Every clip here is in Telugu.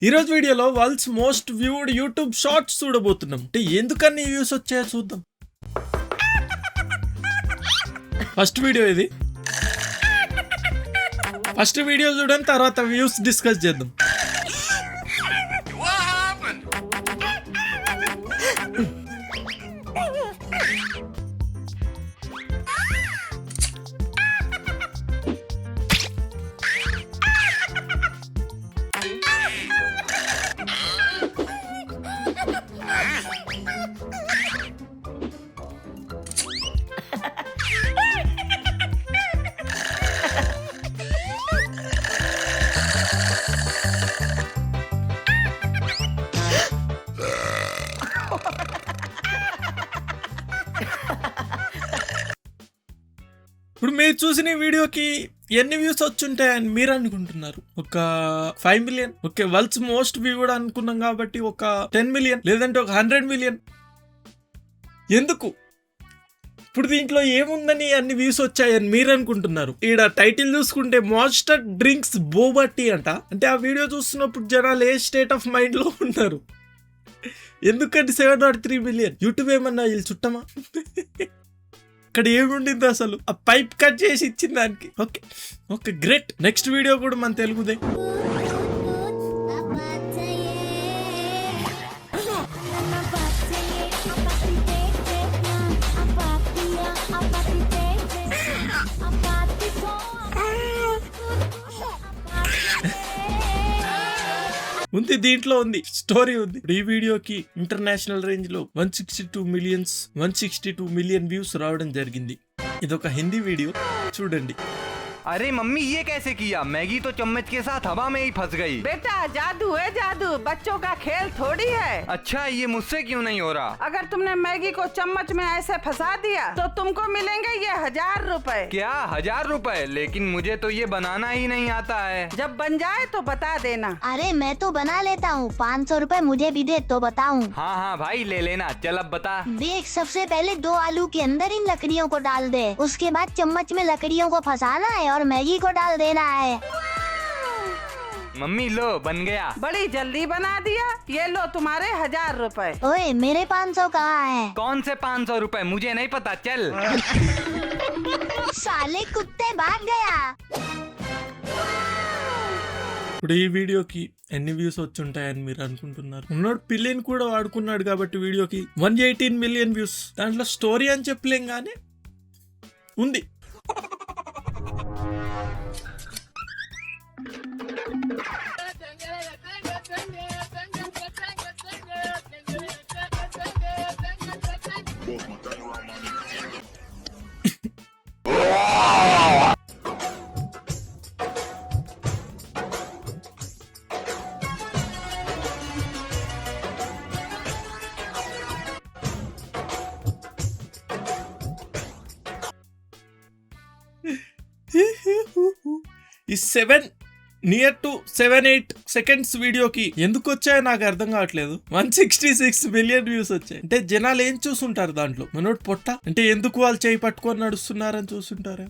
ఈ రోజు వీడియోలో world's most viewed YouTube shorts చూడబోతున్నాం. అంటే ఎందుకని వ్యూస్ వచ్చాయో చూద్దాం. ఫస్ట్ వీడియో ఇది. ఫస్ట్ వీడియో చూడని తర్వాత వ్యూస్ డిస్కస్ చేద్దాం. ఇప్పుడు మీరు చూసిన వీడియోకి ఎన్ని వ్యూస్ వచ్చుంటాయని మీరు అనుకుంటున్నారు? ఒక 5 million. Okay, world's most viewed అనుకున్నాం కాబట్టి ఒక 10 మిలియన్ లేదంటే ఒక 100 మిలియన్. ఎందుకు? ఇప్పుడు దీంట్లో ఏముందని అన్ని వ్యూస్ వచ్చాయని మీరు అనుకుంటున్నారు? ఈడ టైటిల్ చూసుకుంటే మాన్స్టర్ డ్రింక్స్ బోబా టీ అంట. అంటే ఆ వీడియో చూస్తున్నప్పుడు జనాలు ఏ స్టేట్ ఆఫ్ మైండ్ లో ఉన్నారు? ఎందుకంటే 7.3 మిలియన్. యూట్యూబ్ ఏమన్నా వీళ్ళు చుట్టమా? ఇక్కడ ఏముండింది అసలు? ఆ పైప్ కట్ చేసి ఇచ్చిన దానికి. Okay okay, great. Next video కూడా మన తెలుగుదే. ఉంది, దీంట్లో ఉంది, స్టోరీ ఉంది. ఈ వీడియోకి ఇంటర్నేషనల్ రేంజ్ లో 162 మిలియన్ వ్యూస్ రావడం జరిగింది. ఇదొక హిందీ వీడియో, చూడండి. अरे मम्मी ये कैसे किया? मैगी तो चम्मच के साथ हवा में ही फंस गई। बेटा जादू है जादू, बच्चों का खेल थोड़ी है। अच्छा, ये मुझसे क्यों नहीं हो रहा? अगर तुमने मैगी को चम्मच में ऐसे फंसा दिया तो तुमको मिलेंगे ये 1000 रुपए। क्या 1000 रुपए? लेकिन मुझे तो ये बनाना ही नहीं आता है। जब बन जाए तो बता देना। अरे मैं तो बना लेता हूँ, 500 रुपए मुझे भी दे तो बताऊँ। हाँ हाँ भाई ले लेना, चल अब बता। देख, सबसे पहले 2 आलू के अंदर इन लकड़ियों को डाल दे। उसके बाद चम्मच में लकड़ियों को फंसाना है और मैगी को डाल देना है। मम्मी लो, बन गया। बड़ी जल्दी बना दिया। ये लो तुम्हारे 1000 रुपए। ओए, मेरे 500 कहाँ है? कौन से 500 रुपए? मुझे नहीं पता, चल। साले कुत्ते, भाग गया। ఇప్పుడు ఈ వీడియోకి ఎన్ని వ్యూస్ వచ్చుంటాయని మీరు అనుకుంటున్నారు? ఉన్నాడు పిల్లిని కూడా వాడుకున్నాడు కాబట్టి వీడియోకి 118 మిలియన్ వ్యూస్. దాంట్లో స్టోరీ అని చెప్పలేం కానీ ఉంది. ఈ 7 సెకండ్స్ వీడియోకి ఎందుకు వచ్చాయో నాకు అర్థం కావట్లేదు. 166 మిలియన్ వ్యూస్ వచ్చాయి. అంటే జనాలు ఏం చూసుంటారు దాంట్లో? మనోడు పొట్ట అంటే ఎందుకు వాళ్ళు చేయి పట్టుకొని నడుస్తున్నారని చూసుంటారా?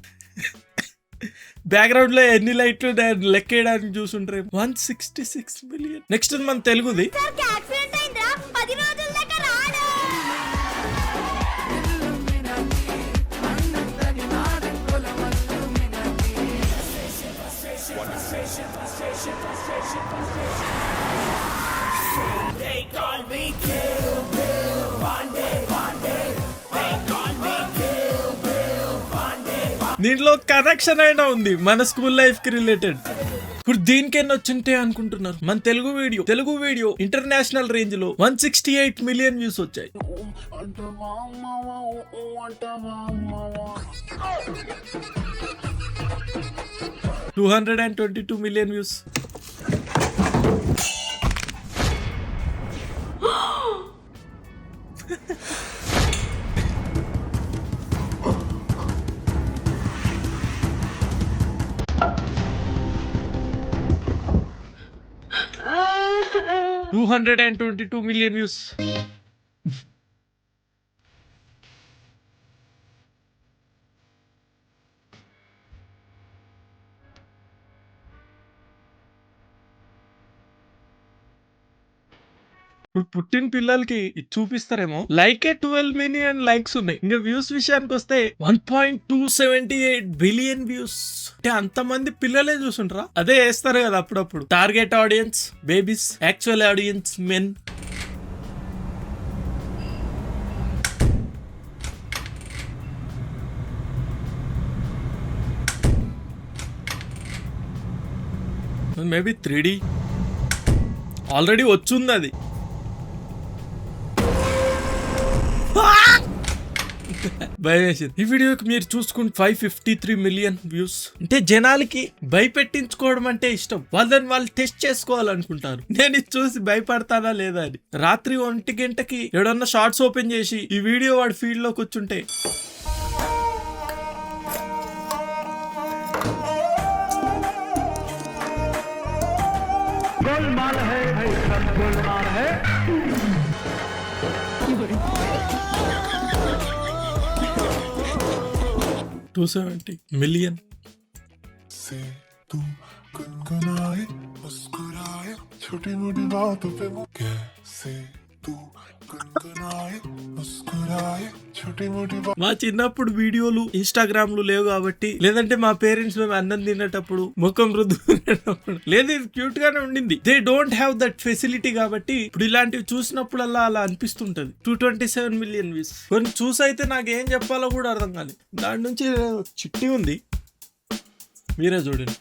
బ్యాక్గ్రౌండ్ లో ఎన్ని లైట్లు లెక్కేయడానికి చూసుంటారు. 166 మిలియన్. నెక్స్ట్ మన తెలుగుది. దీంట్లో కనెక్షన్ అయినా ఉంది మన స్కూల్ లైఫ్ కి రిలేటెడ్. ఇప్పుడు దీనికి ఎన్ని వచ్చింటే అనుకుంటున్నారు? మన తెలుగు వీడియో ఇంటర్నేషనల్ రేంజ్ లో 168 మిలియన్ వ్యూస్ వచ్చాయి. 222 మిలియన్ వ్యూస్. $222 million views. ఇప్పుడు పుట్టిన పిల్లలకి ఇది చూపిస్తారేమో. లైకే 12 మిలియన్ లైక్స్ ఉన్నాయి. ఇంకా వ్యూస్ విషయానికి వస్తే 1.278 బిలియన్ వ్యూస్. అంటే అంతమంది పిల్లలే చూసుంటారా? అదే వేస్తారు కదా అప్పుడప్పుడు. Target audience babies, actual audience men. Maybe 3D already వచ్చింది అది. భయం వేసింది. ఈ వీడియోకి మీరు చూసుకుంటే 553 మిలియన్ వ్యూస్. అంటే జనాలకి భయపెట్టించుకోవడం అంటే ఇష్టం. వాళ్ళని వాళ్ళు టెస్ట్ చేసుకోవాలనుకుంటారు. నేను ఇది చూసి భయపడతానా లేదా అని. రాత్రి 1 గంటకి ఎవడన్నా షార్ట్స్ ఓపెన్ చేసి ఈ వీడియో వాడి ఫీల్డ్ లోకి వచ్చుంటే गोलमाल है भाई, सब गोलमाल है. 270 मिलियन. से तू गुनगुनाए मुस्कुराए छोटी मोटी बातों पे कैसे तू गुनगुनाए मुस्कुराए छोटी मोटी మా చిన్నప్పుడు వీడియోలు ఇన్స్టాగ్రామ్ లో లేవు కాబట్టి, లేదంటే మా పేరెంట్స్ మేము అన్నం తినేటప్పుడు ముఖం రుద్దుకునేటప్పుడు లేదు, ఇది క్యూట్ గానే ఉండింది. They don't have that facility కాబట్టి ఇప్పుడు ఇలాంటివి చూసినప్పుడల్లా అలా అనిపిస్తుంటది. 227 మిలియన్ వ్యూస్. కొన్ని చూసైతే నాకు ఏం చెప్పాలో కూడా అర్థం కాలేదు. దాని నుంచి చిట్టి ఉంది, మీరే చూడండి.